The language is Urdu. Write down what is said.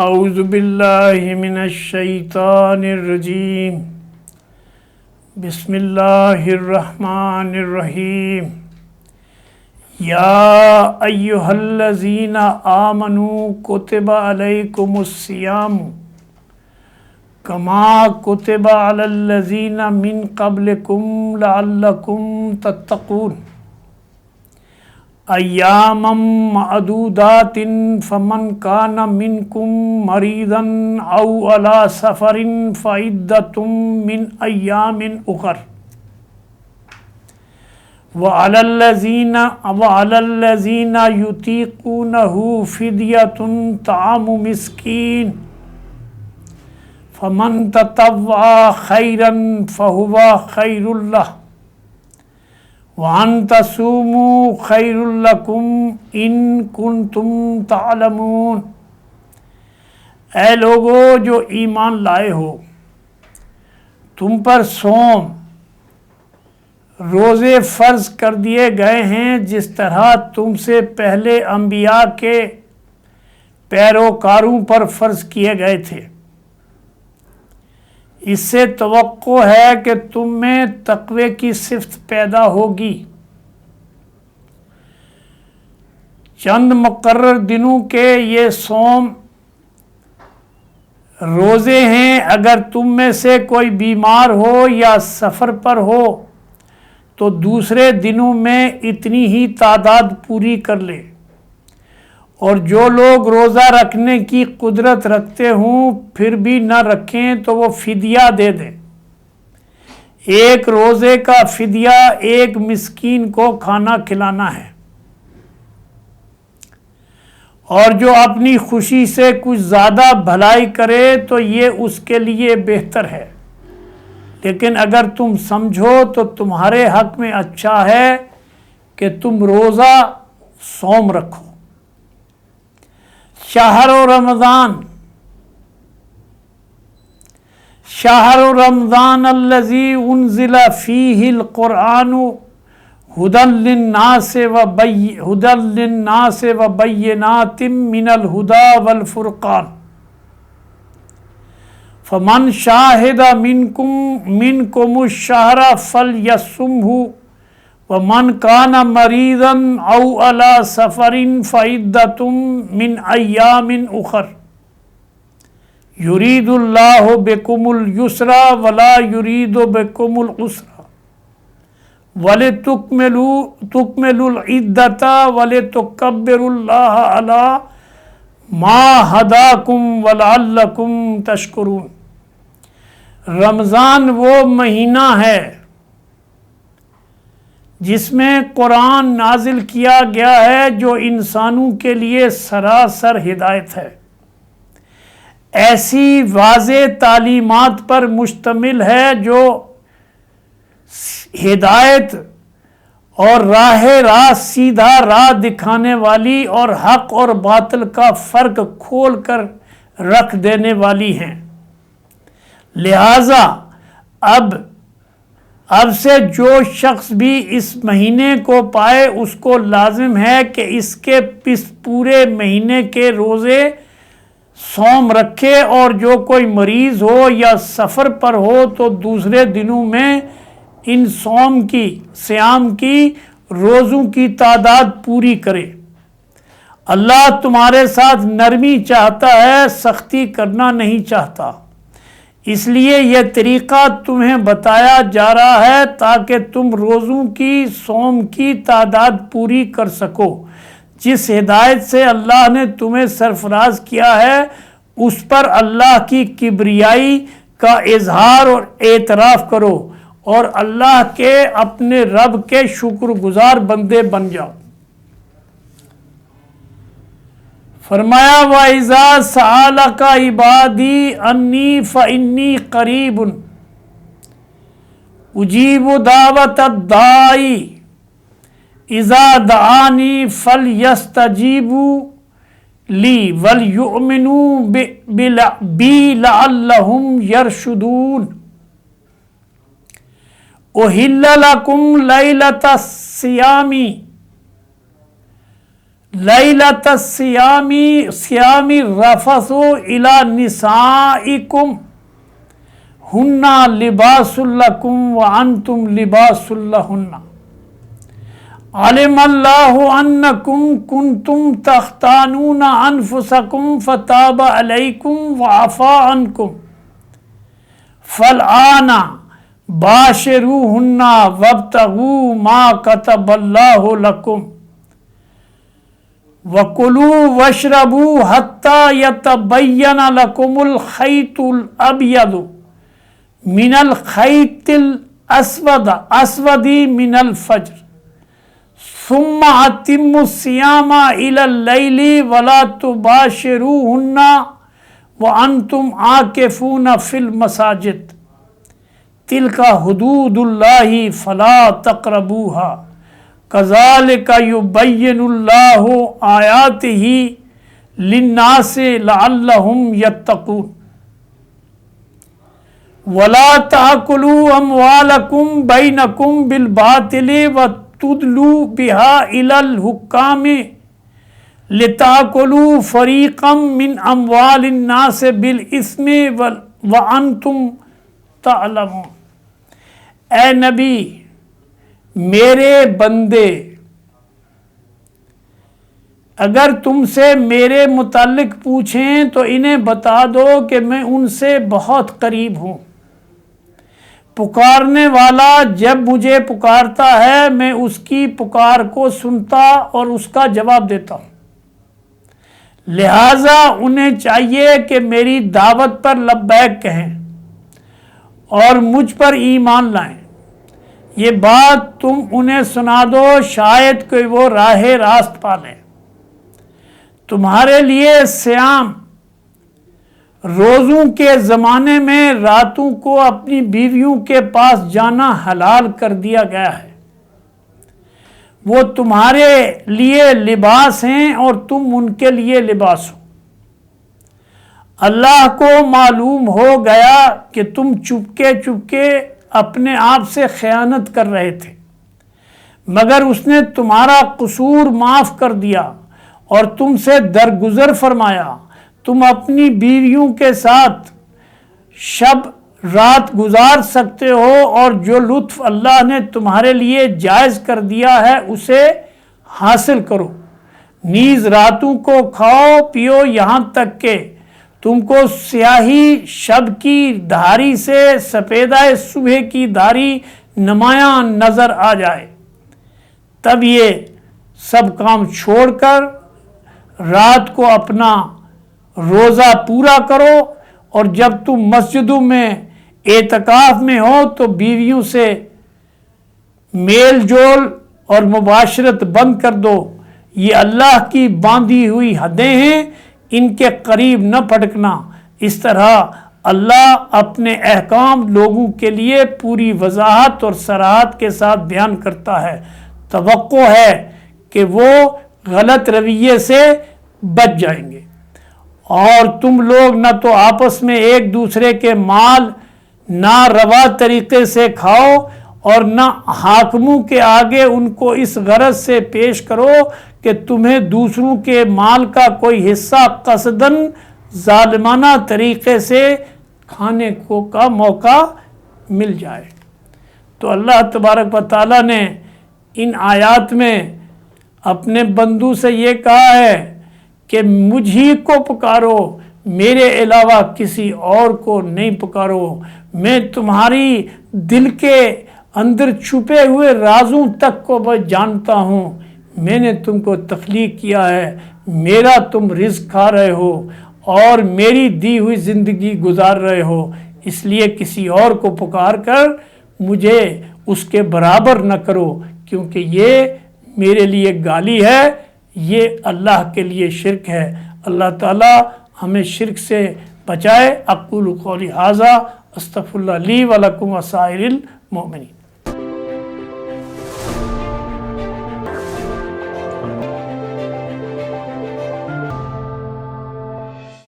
اعوذ باللہ من الشیطان الرجیم بسم اللہ الرحمن الرحیم یا ایہا الذین آمنوا کتب علیکم الصیام کما کتب علی الذین من قبلکم لعلکم تتقون ایاما معدودات فمن کان منکم مریضا او علی سفر فعدۃ من ایام اخر وعلی الذین یطیقونہ فدیۃ طعام مسکین فمن تطوع خیرا فہو خیر لہ وَأَن تَصُومُوا خَيْرٌ لَكُمْ إِن كُنتُمْ تَعْلَمُونَ۔ اے لوگو جو ایمان لائے ہو، تم پر صوم روزے فرض کر دیے گئے ہیں جس طرح تم سے پہلے انبیاء کے پیروکاروں پر فرض کیے گئے تھے۔ اس سے توقع ہے کہ تم میں تقوی کی صفت پیدا ہوگی۔ چند مقرر دنوں کے یہ صوم روزے ہیں۔ اگر تم میں سے کوئی بیمار ہو یا سفر پر ہو تو دوسرے دنوں میں اتنی ہی تعداد پوری کر لے، اور جو لوگ روزہ رکھنے کی قدرت رکھتے ہوں پھر بھی نہ رکھیں تو وہ فدیہ دے دیں۔ ایک روزے کا فدیہ ایک مسکین کو کھانا کھلانا ہے، اور جو اپنی خوشی سے کچھ زیادہ بھلائی کرے تو یہ اس کے لیے بہتر ہے، لیکن اگر تم سمجھو تو تمہارے حق میں اچھا ہے کہ تم روزہ صوم رکھو۔ شہر رمضان الذی انزل فیہ القرآن ھدی للناس وبینات من الھدی والفرقان فمن شاہد منکم الشہر فلیصمہ وَمَنْ كَانَ مَرِيضًا أَوْ عَلَى سَفَرٍ فَعِدَّةٌ مِّنْ أَيَّامٍ أُخَرَ يُرِيدُ اللَّهُ بِكُمُ الْيُسْرَ وَلَا يُرِيدُ بِكُمُ الْعُسْرَ وَلِتُكْمِلُوا الْعِدَّةَ وَلِتُكَبِّرُوا اللَّهَ عَلَى مَا هَدَاكُمْ وَلَعَلَّكُمْ تَشْكُرُونَ۔ رمضان وہ مہینہ ہے جس میں قرآن نازل کیا گیا ہے جو انسانوں کے لیے سراسر ہدایت ہے، ایسی واضح تعلیمات پر مشتمل ہے جو ہدایت اور راہ سیدھا راہ دکھانے والی اور حق اور باطل کا فرق کھول کر رکھ دینے والی ہیں۔ لہذا اب سے جو شخص بھی اس مہینے کو پائے اس کو لازم ہے کہ اس پورے مہینے کے روزے صوم رکھے، اور جو کوئی مریض ہو یا سفر پر ہو تو دوسرے دنوں میں ان صیام کی روزوں کی تعداد پوری کرے۔ اللہ تمہارے ساتھ نرمی چاہتا ہے، سختی کرنا نہیں چاہتا، اس لیے یہ طریقہ تمہیں بتایا جا رہا ہے تاکہ تم روزوں کی صوم کی تعداد پوری کر سکو۔ جس ہدایت سے اللہ نے تمہیں سرفراز کیا ہے اس پر اللہ کی کبریائی کا اظہار اور اعتراف کرو، اور اللہ کے اپنے رب کے شکر گزار بندے بن جاؤ۔ فرمایا وَإِذَا سَأَلَكَ عِبَادِي عَنِّي فَإِنِّي قَرِيبٌ أُجِيبُ دَعْوَةَ الدَّاعِ إِذَا دَعَانِي فَلْيَسْتَجِيبُوا لِي وَلْيُؤْمِنُوا بِي لَعَلَّهُمْ يَرْشُدُونَ۔ أُحِلَّ لَكُمْ لَيْلَةَ الصِّيَامِ لیلۃ الصیام رفث الی نسائکم ہن لباس لکم وانتم لباس لہن علم اللہ انکم کنتم تختانون انفسکم فتاب علیکم وعفا عنکم فالآن باشروہن وابتغوا ما کتب اللہ لکم وَكُلُوا وَاشْرَبُوا حَتَّى يَتَبَيَّنَ لَكُمُ الْخَيْطُ الْأَبْيَضُ مِنَ الْخَيْطِ الْأَسْوَدِ مِنَ الْفَجْرِ ثُمَّ أَتِمُّوا الصِّيَامَ إِلَى اللَّيْلِ وَلَا تُبَاشِرُوهُنَّ وَأَنْتُمْ عَاكِفُونَ فِي الْمَسَاجِدِ تِلْكَ حُدُودُ اللَّهِ فَلَا تَقْرَبُوهَا كَذَلِكَ يُبَيِّنُ اللَّهُ آيَاتِهِ لِلنَّاسِ لَعَلَّهُمْ يَتَّقُونَ وَلَا تَأْكُلُوا أَمْوَالَكُمْ بَيْنَكُمْ بِالْبَاطِلِ وَتُدْلُوا بِهَا إِلَى الْحُكَّامِ لِتَأْكُلُوا فَرِيقًا مِنْ أَمْوَالِ النَّاسِ بِالْإِثْمِ وَأَنْتُمْ تَعْلَمُونَ۔ اے نبی، میرے بندے، اگر تم سے میرے متعلق پوچھیں تو انہیں بتا دو کہ میں ان سے بہت قریب ہوں۔ پکارنے والا جب مجھے پکارتا ہے میں اس کی پکار کو سنتا اور اس کا جواب دیتا ہوں، لہٰذا انہیں چاہیے کہ میری دعوت پر لبیک کہیں اور مجھ پر ایمان لائیں۔ یہ بات تم انہیں سنا دو، شاید کہ وہ راہ راست پالیں۔ تمہارے لیے صیام روزوں کے زمانے میں راتوں کو اپنی بیویوں کے پاس جانا حلال کر دیا گیا ہے۔ وہ تمہارے لیے لباس ہیں اور تم ان کے لیے لباس ہو۔ اللہ کو معلوم ہو گیا کہ تم چپکے اپنے آپ سے خیانت کر رہے تھے، مگر اس نے تمہارا قصور معاف کر دیا اور تم سے درگزر فرمایا۔ تم اپنی بیویوں کے ساتھ شب رات گزار سکتے ہو اور جو لطف اللہ نے تمہارے لیے جائز کر دیا ہے اسے حاصل کرو۔ نیز راتوں کو کھاؤ پیو یہاں تک کہ تم کو سیاہی شب کی دھاری سے سفیدہ صبح کی دھاری نمایاں نظر آ جائے، تب یہ سب کام چھوڑ کر رات کو اپنا روزہ پورا کرو، اور جب تم مسجدوں میں اعتکاف میں ہو تو بیویوں سے میل جول اور مباشرت بند کر دو۔ یہ اللہ کی باندھی ہوئی حدیں ہیں، ان کے قریب نہ پھٹکنا۔ اس طرح اللہ اپنے احکام لوگوں کے لیے پوری وضاحت اور صراحت کے ساتھ بیان کرتا ہے۔ توقع ہے کہ وہ غلط رویے سے بچ جائیں گے، اور تم لوگ نہ تو آپس میں ایک دوسرے کے مال ناروا طریقے سے کھاؤ اور نہ حاکموں کے آگے ان کو اس غرض سے پیش کرو کہ تمہیں دوسروں کے مال کا کوئی حصہ قصداً ظالمانہ طریقے سے کھانے کا موقع مل جائے۔ تو اللہ تبارک و تعالیٰ نے ان آیات میں اپنے بندوں سے یہ کہا ہے کہ مجھ ہی کو پکارو، میرے علاوہ کسی اور کو نہیں پکارو۔ میں تمہاری دل کے اندر چھپے ہوئے رازوں تک کو بس جانتا ہوں۔ میں نے تم کو تخلیق کیا ہے، میرا تم رزق کھا رہے ہو اور میری دی ہوئی زندگی گزار رہے ہو، اس لیے کسی اور کو پکار کر مجھے اس کے برابر نہ کرو، کیونکہ یہ میرے لیے گالی ہے، یہ اللہ کے لیے شرک ہے۔ اللہ تعالی ہمیں شرک سے بچائے۔ اقول قولی ھذا استغفر اللہ لی ولکم وسائر المؤمنین۔